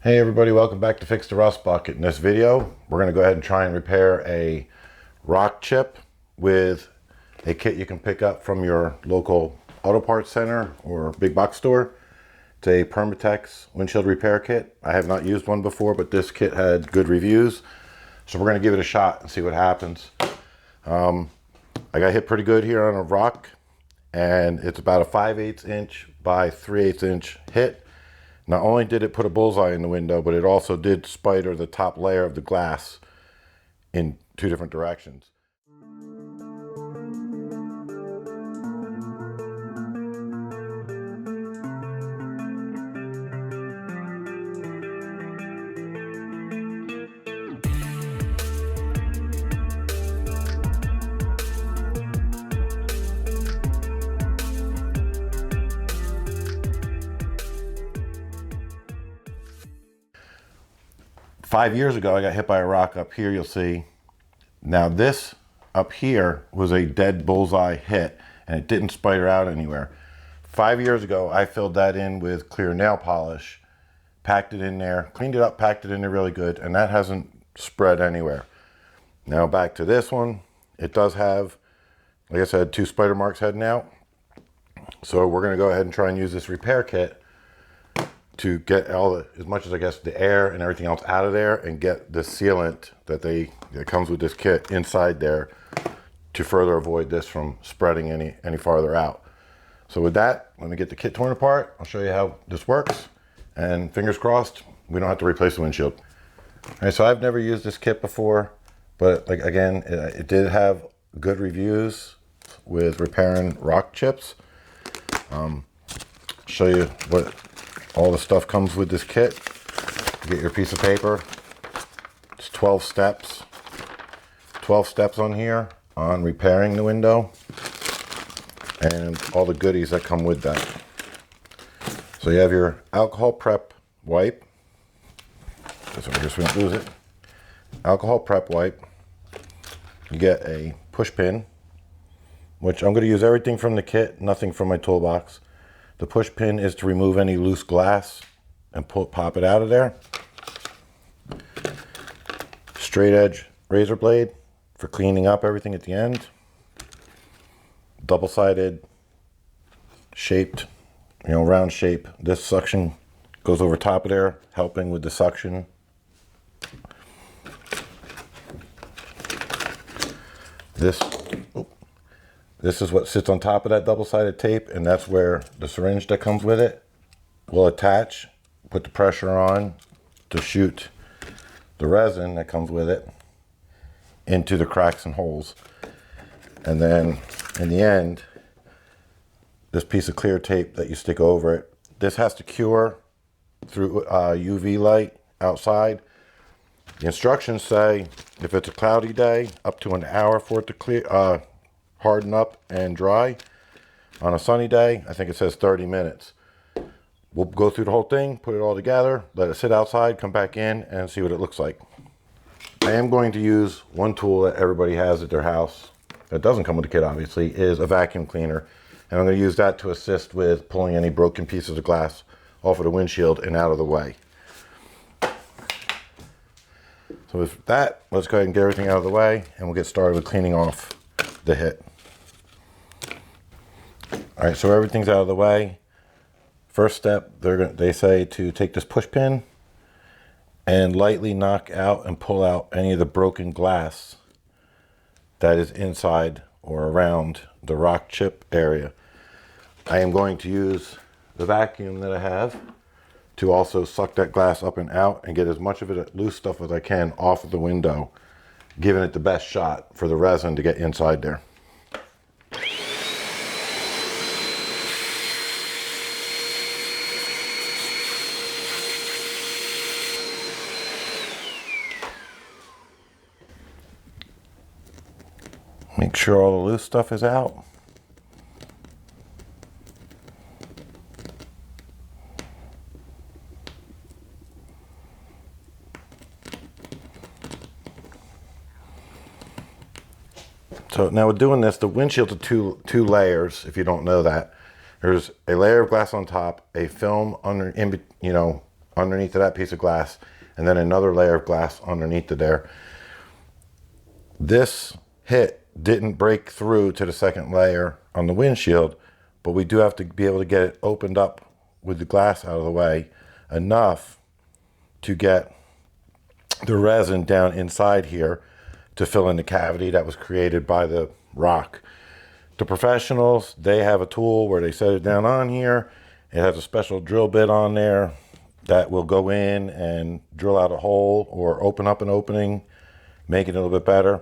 Hey everybody, welcome back to Fix the Rust Bucket. In this video, we're going to go ahead and try and repair a rock chip with a kit you can pick up from your local auto parts center or big box store. It's a Permatex windshield repair kit. I have not used one before, but this kit had good reviews. So we're going to give it a shot and see what happens. I got hit pretty good here on a rock, and it's about a 5/8 inch by 3/8 inch hit. Not only did it put a bullseye in the window, but it also did spider the top layer of the glass in two different directions. Five years ago, I got hit by a rock up here, you'll see. Now this up here was a dead bullseye hit, and it didn't spider out anywhere. 5 years ago, I filled that in with clear nail polish, packed it in there, cleaned it up, packed it in there really good, and that hasn't spread anywhere. Now back to this one. It does have, like I said, two spider marks heading out. So we're gonna go ahead and try and use this repair kit to get as much as I guess the air and everything else out of there, and get the sealant that comes with this kit inside there to further avoid this from spreading any farther out. So with that, let me get the kit torn apart. I'll show you how this works, and fingers crossed we don't have to replace the windshield. All right, so I've never used this kit before, but like again, it did have good reviews with repairing rock chips. Show you what all the stuff comes with this kit. You get your piece of paper. It's 12 steps. 12 steps on here on repairing the window, and all the goodies that come with that. So you have your alcohol prep wipe. This one just won't lose it. Alcohol prep wipe. You get a push pin, which I'm going to use everything from the kit, nothing from my toolbox. The push pin is to remove any loose glass and pop it out of there. Straight edge razor blade for cleaning up everything at the end. Double-sided shaped, round shape. This suction goes over top of there, helping with the suction. This is what sits on top of that double-sided tape, and that's where the syringe that comes with it will attach, put the pressure on to shoot the resin that comes with it into the cracks and holes. And then in the end, this piece of clear tape that you stick over it, this has to cure through UV light outside. The instructions say if it's a cloudy day, up to an hour for it to harden up and dry. On a sunny day, I think it says 30 minutes. We'll go through the whole thing, put it all together, let it sit outside, come back in and see what it looks like. I am going to use one tool that everybody has at their house that doesn't come with the kit, obviously, is a vacuum cleaner. And I'm going to use that to assist with pulling any broken pieces of glass off of the windshield and out of the way. So with that, let's go ahead and get everything out of the way, and we'll get started with cleaning off the hit. All right, so everything's out of the way. First step, they say to take this push pin and lightly knock out and pull out any of the broken glass that is inside or around the rock chip area. I am going to use the vacuum that I have to also suck that glass up and out and get as much of it loose stuff as I can off of the window, giving it the best shot for the resin to get inside there. Make sure all the loose stuff is out. So now with doing this, the windshield's two layers, if you don't know that. There's a layer of glass on top, a film under, underneath of that piece of glass, and then another layer of glass underneath of there. This hit didn't break through to the second layer on the windshield, but we do have to be able to get it opened up with the glass out of the way enough to get the resin down inside here to fill in the cavity that was created by the rock. The professionals, they have a tool where they set it down on here. It has a special drill bit on there that will go in and drill out a hole or open up an opening, make it a little bit better.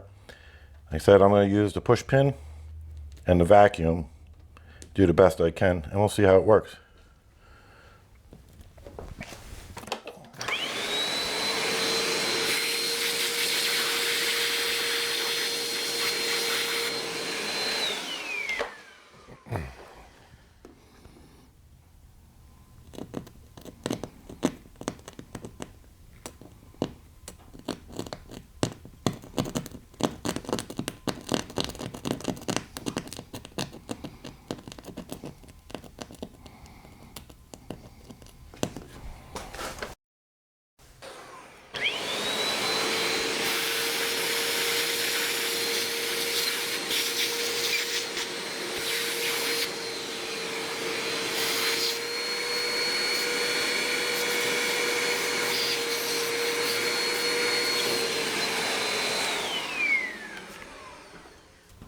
Like I said, I'm going to use the push pin and the vacuum, do the best I can, and we'll see how it works.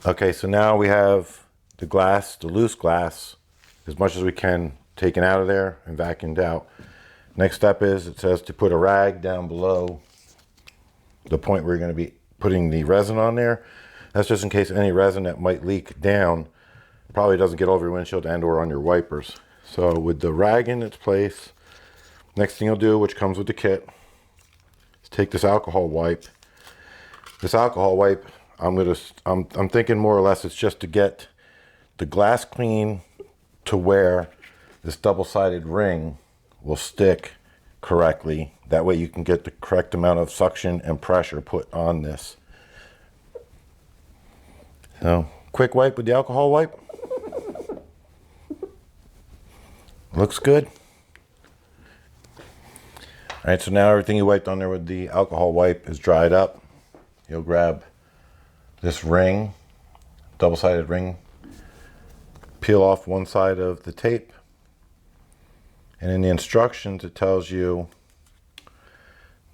Okay, so now we have the glass, the loose glass, as much as we can taken out of there and vacuumed out. Next step is, it says to put a rag down below the point where you're going to be putting the resin on there. That's just in case any resin that might leak down probably doesn't get over your windshield and or on your wipers. So with the rag in its place, next thing you'll do, which comes with the kit, is take this alcohol wipe. This alcohol wipe, I'm thinking more or less it's just to get the glass clean to where this double-sided ring will stick correctly. That way you can get the correct amount of suction and pressure put on this. So, quick wipe with the alcohol wipe. Looks good. All right, so now everything you wiped on there with the alcohol wipe is dried up. You'll grab this ring, double-sided ring, peel off one side of the tape, and in the instructions it tells you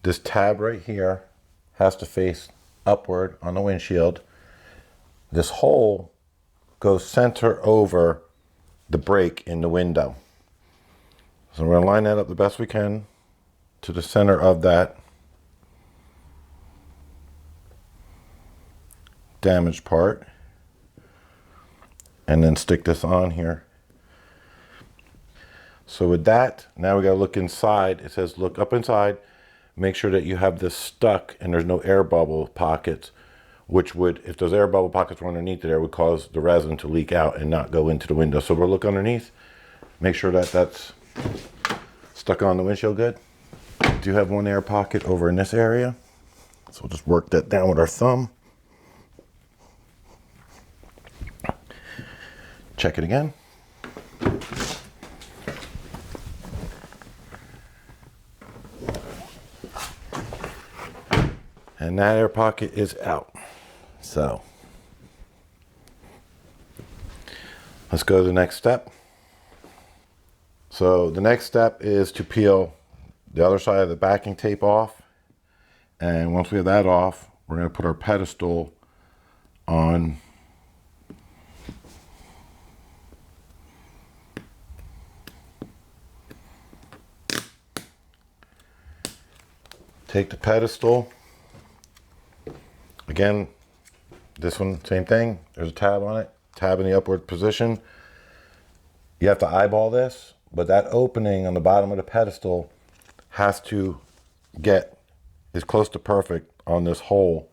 this tab right here has to face upward on the windshield. This hole goes center over the break in the window. So we're going to line that up the best we can to the center of that damaged part, and then stick this on here. So with that, now we got to look inside. It says look up inside, make sure that you have this stuck and there's no air bubble pockets, which would, if those air bubble pockets were underneath there, would cause the resin to leak out and not go into the window. So we'll look underneath, make sure that that's stuck on the windshield good. We do have one air pocket over in this area, so we'll just work that down with our thumb. Check it again. And that air pocket is out. So let's go to the next step. So the next step is to peel the other side of the backing tape off. And once we have that off, we're going to put our pedestal on. Take the pedestal. Again, this one, same thing. There's a tab on it, tab in the upward position. You have to eyeball this, but that opening on the bottom of the pedestal has to get as close to perfect on this hole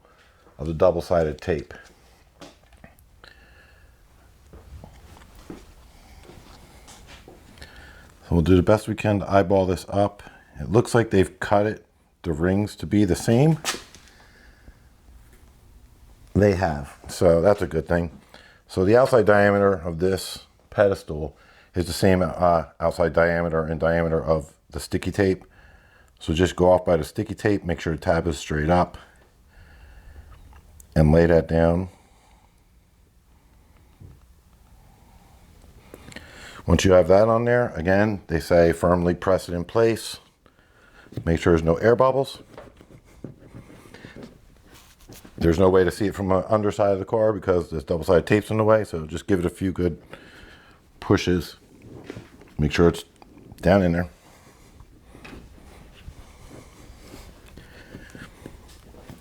of the double-sided tape. So we'll do the best we can to eyeball this up. It looks like they've cut it, the rings, to be the same. They have, so that's a good thing. So the outside diameter of this pedestal is the same outside diameter and diameter of the sticky tape. So just go off by the sticky tape, make sure the tab is straight up, and lay that down. Once you have that on there, again, they say firmly press it in place. Make sure there's no air bubbles. There's no way to see it from the underside of the car because this double-sided tape's in the way, so just give it a few good pushes. Make sure it's down in there.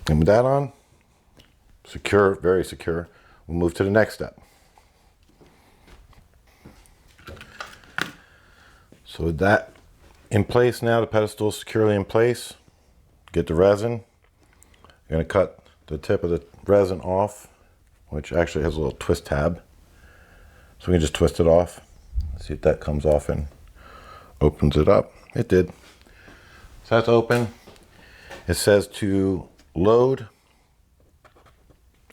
And with that on, secure, very secure, we'll move to the next step. So with that in place now, the pedestal is securely in place. Get the resin. I'm going to cut the tip of the resin off, which actually has a little twist tab. So we can just twist it off. See if that comes off and opens it up. It did. So that's open. It says to load.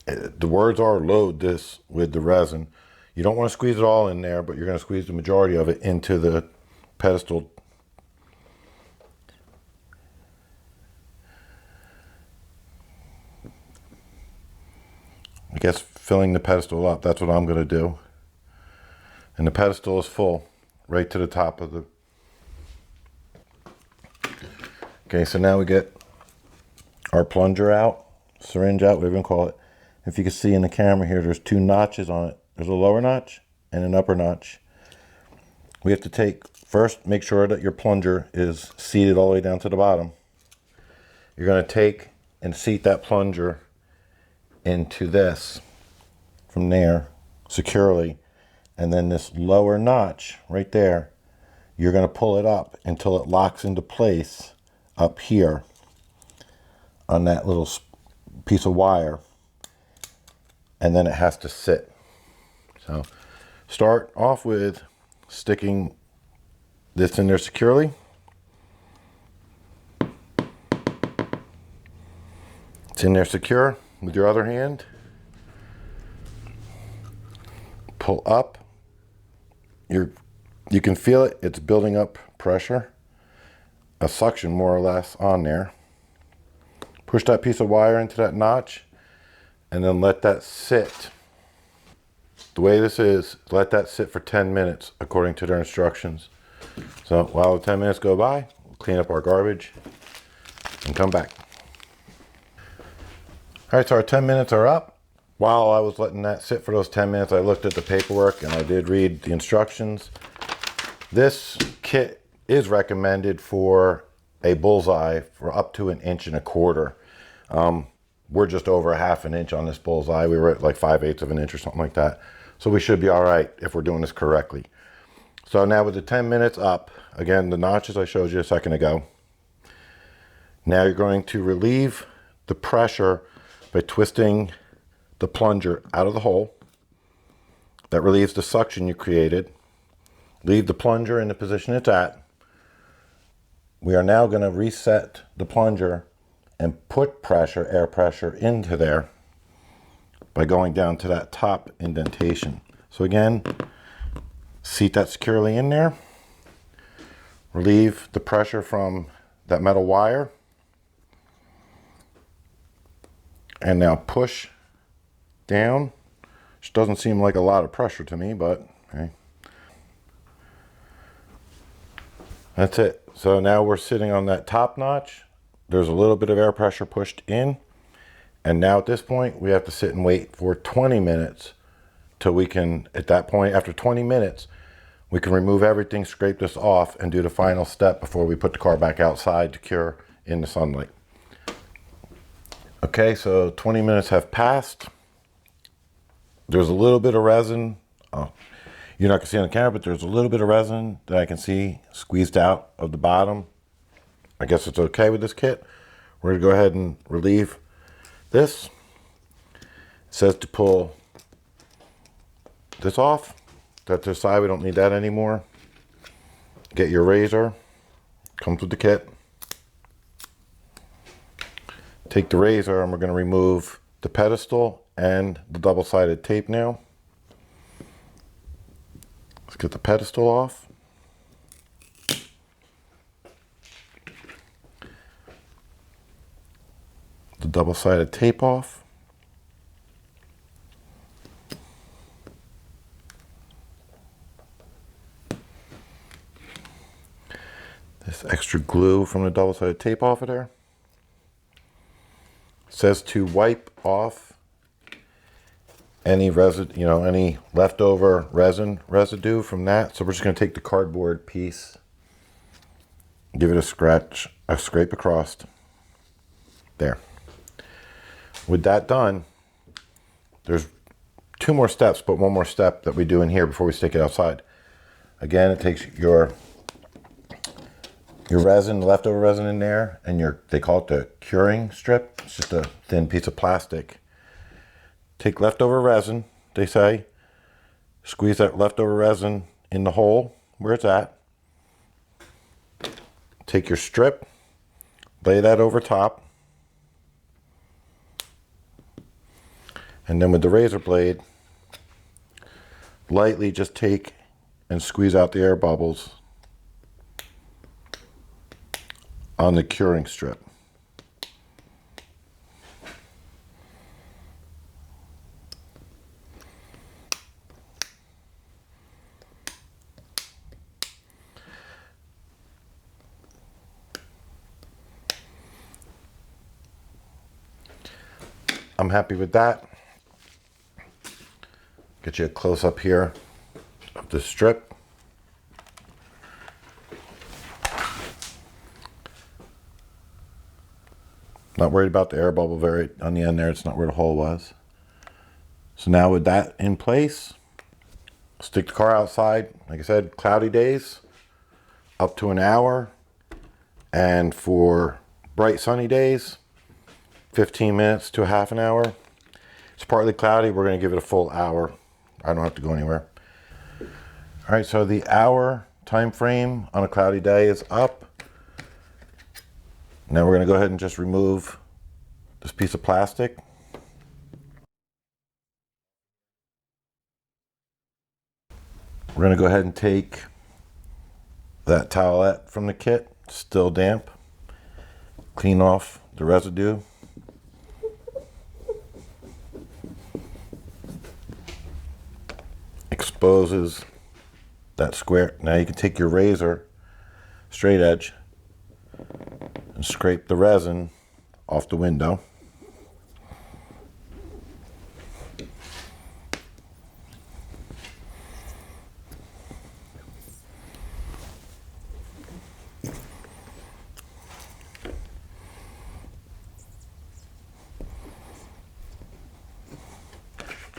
The words are load this with the resin. You don't want to squeeze it all in there, but you're going to squeeze the majority of it into the pedestal. I guess filling the pedestal up, that's what I'm going to do. And the pedestal is full, right to the top of the... Okay, so now we get our plunger out, syringe out, whatever you call it. If you can see in the camera here, there's two notches on it. There's a lower notch and an upper notch. We have to take, first, make sure that your plunger is seated all the way down to the bottom. You're going to take and seat that plunger into this from there securely. And then this lower notch right there, you're going to pull it up until it locks into place up here on that little piece of wire. And then it has to sit. So start off with sticking this in there securely. It's in there secure. With your other hand, pull up. You can feel it. It's building up pressure, a suction more or less on there. Push that piece of wire into that notch and then let that sit. The way this is, let that sit for 10 minutes according to their instructions. So while the 10 minutes go by, we'll clean up our garbage and come back. All right, so our 10 minutes are up. While I was letting that sit for those 10 minutes, I looked at the paperwork and I did read the instructions. This kit is recommended for a bullseye for up to 1.25 inches. We're just over 1/2 inch on this bullseye. We were at like 5/8 of an inch or something like that. So we should be all right if we're doing this correctly. So now with the 10 minutes up, again, the notches I showed you a second ago. Now you're going to relieve the pressure by twisting the plunger out of the hole. That relieves the suction you created. Leave the plunger in the position it's at. We are now going to reset the plunger and put pressure, air pressure, into there by going down to that top indentation. So again, seat that securely in there. Relieve the pressure from that metal wire. And now push down, which doesn't seem like a lot of pressure to me, but okay. That's it. So now we're sitting on that top notch. There's a little bit of air pressure pushed in. And now at this point, we have to sit and wait for 20 minutes till we can, at that point, after 20 minutes, we can remove everything, scrape this off, and do the final step before we put the car back outside to cure in the sunlight. Okay, so 20 minutes have passed. There's a little bit of resin. Oh, you're not gonna see on the camera, but there's a little bit of resin that I can see squeezed out of the bottom. I guess it's okay with this kit. We're gonna go ahead and relieve this. It says to pull this off. That's the side, we don't need that anymore. Get your razor, comes with the kit. Take the razor and we're going to remove the pedestal and the double-sided tape now. Let's get the pedestal off. the double-sided tape off. This extra glue from the double-sided tape off of there. It says to wipe off any residue, any leftover resin residue from that. So we're just going to take the cardboard piece, give it a scrape across there. With that done, there's 2 more steps, but 1 more step that we do in here before we stick it outside. Again, it takes your resin, the leftover resin in there, and they call it the curing strip. It's just a thin piece of plastic. Take leftover resin, they say, squeeze that leftover resin in the hole where it's at. Take your strip, lay that over top, and then with the razor blade, lightly just take and squeeze out the air bubbles on the curing strip. I'm happy with that. Get you a close up here of the strip. Not worried about the air bubble on the end there. It's not where the hole was. So now with that in place, stick the car outside. Like I said, cloudy days, up to an hour. And for bright sunny days, 15 minutes to a half an hour. It's partly cloudy. We're going to give it a full hour. I don't have to go anywhere. All right, so the hour time frame on a cloudy day is up. Now we're going to go ahead and just remove this piece of plastic. We're going to go ahead and take that towelette from the kit, still damp, clean off the residue. Exposes that square. Now you can take your razor, straight edge, and scrape the resin off the window.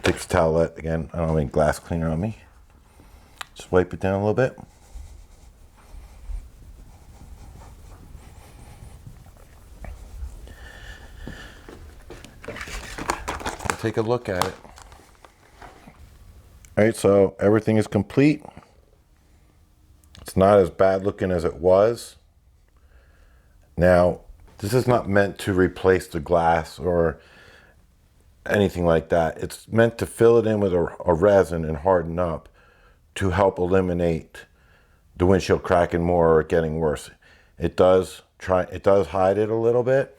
Take the towelette again. I don't have any glass cleaner on me. Just wipe it down a little bit. Take a look at it. All right, so everything is complete. It's not as bad looking as it was. Now, this is not meant to replace the glass or anything like that. It's meant to fill it in with a resin and harden up to help eliminate the windshield cracking more or getting worse. It does hide it a little bit.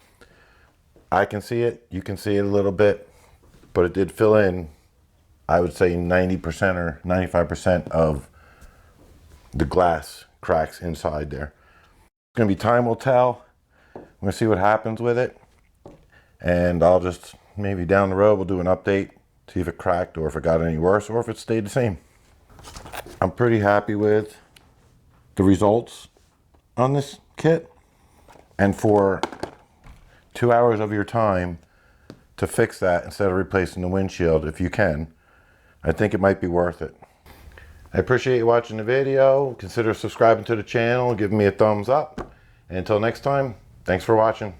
I can see it, you can see it a little bit, but it did fill in, I would say 90% or 95% of the glass cracks inside there. It's gonna be time will tell. I'm gonna see what happens with it. And I'll just, maybe down the road, we'll do an update, see if it cracked or if it got any worse or if it stayed the same. I'm pretty happy with the results on this kit. And for 2 hours of your time to fix that instead of replacing the windshield, if you can, I think it might be worth it. I appreciate you watching the video. Consider subscribing to the channel, giving me a thumbs up. And until next time, thanks for watching.